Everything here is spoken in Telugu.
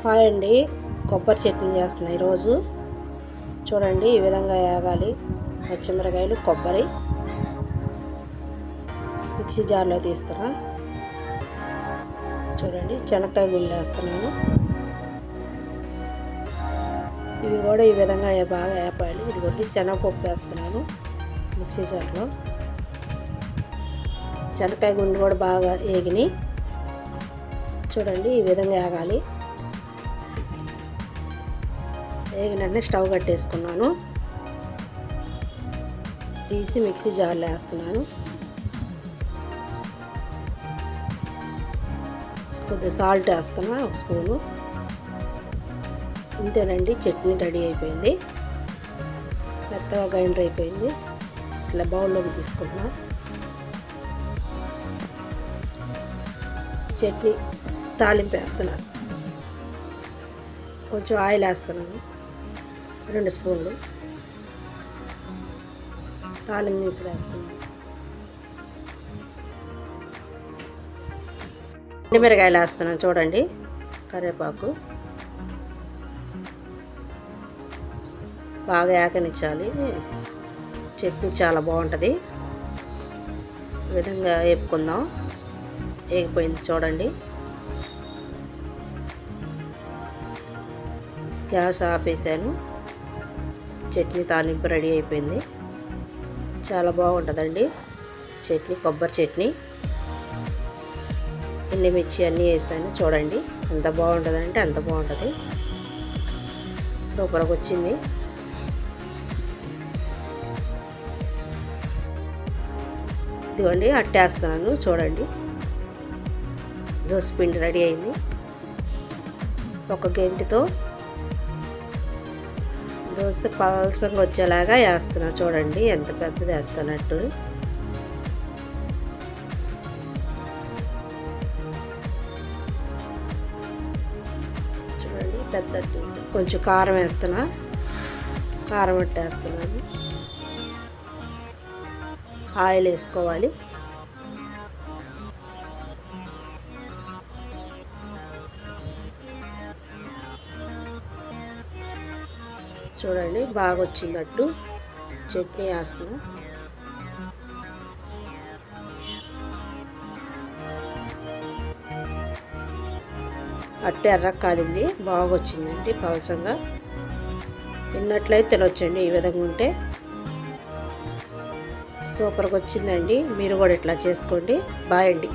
హాయ్ అండి, కొబ్బరి చట్నీ చేస్తున్నా ఈరోజు. చూడండి, ఈ విధంగా వేగాలి. పచ్చిమిరకాయలు, కొబ్బరి మిక్సీ జార్లో తీస్తున్నా. చూడండి, శనక్కాయ గుళ్ళు వేస్తున్నాను. ఇవి కూడా ఈ విధంగా బాగా వేపాలి. ఇదిగోండి, శనగపప్పు వేస్తున్నాను మిక్సీ జార్లో. శనక్కాయ గుండు కూడా బాగా వేగినాయి. చూడండి, ఈ విధంగా వేగాలి. వేగినట్టే స్టవ్ కట్టేసుకున్నాను. తీసి మిక్సీ జార్లో వేస్తున్నాను. కొద్దిగా సాల్ట్ వేస్తున్నా, ఒక స్పూను. ఇంతేనండి, చట్నీ రెడీ అయిపోయింది. మెత్తగా గ్రైండర్ అయిపోయింది. ఇట్లా బౌల్లోకి తీసుకుంటున్నా. చట్నీ తాలింపు వేస్తున్నాను. కొంచెం ఆయిల్ వేస్తున్నాను, 2 స్పూన్లు. తాలింపు నీసులు వేస్తున్నాను. ఎండుమిరకాయలు వేస్తున్నాను. చూడండి, కరివేపాకు బాగా ఏకనిచ్చాలి. చట్నీ చాలా బాగుంటుంది. ఈ విధంగా వేపుకుందాం. వేగిపోయింది చూడండి. గ్యాస్ ఆపేసాను. చట్నీ తాలింపు రెడీ అయిపోయింది. చాలా బాగుంటుందండి చట్నీ, కొబ్బరి చట్నీ. ఎండుమిర్చి అన్నీ వేసాను. చూడండి, ఎంత బాగుంటుందంటే అంత బాగుంటుంది. సూపర్గా వచ్చింది. ఇదిగోండి, అట్టేస్తున్నాను. చూడండి, దోసపిండి రెడీ అయింది. ఒక గంటితో దోశ పలసంగా వచ్చేలాగా వేస్తున్నా. చూడండి, ఎంత పెద్దది వేస్తున్నట్టు. చూడండి, పెద్ద కొంచెం కారం వేస్తున్నా. కారం వేస్తున్నాను. ఆయిల్ వేసుకోవాలి. చూడండి, బాగా వచ్చిందట్టు. చట్నీ వేస్తున్నా. అట్టే ఎర్రగా కాలింది. బాగా వచ్చిందండి పలసంగా. తిన్నట్లయితే తినొచ్చండి. ఈ విధంగా ఉంటే సూపర్గా వచ్చిందండి. మీరు కూడా ఇట్లా చేసుకోండి. బాయ్ అండి.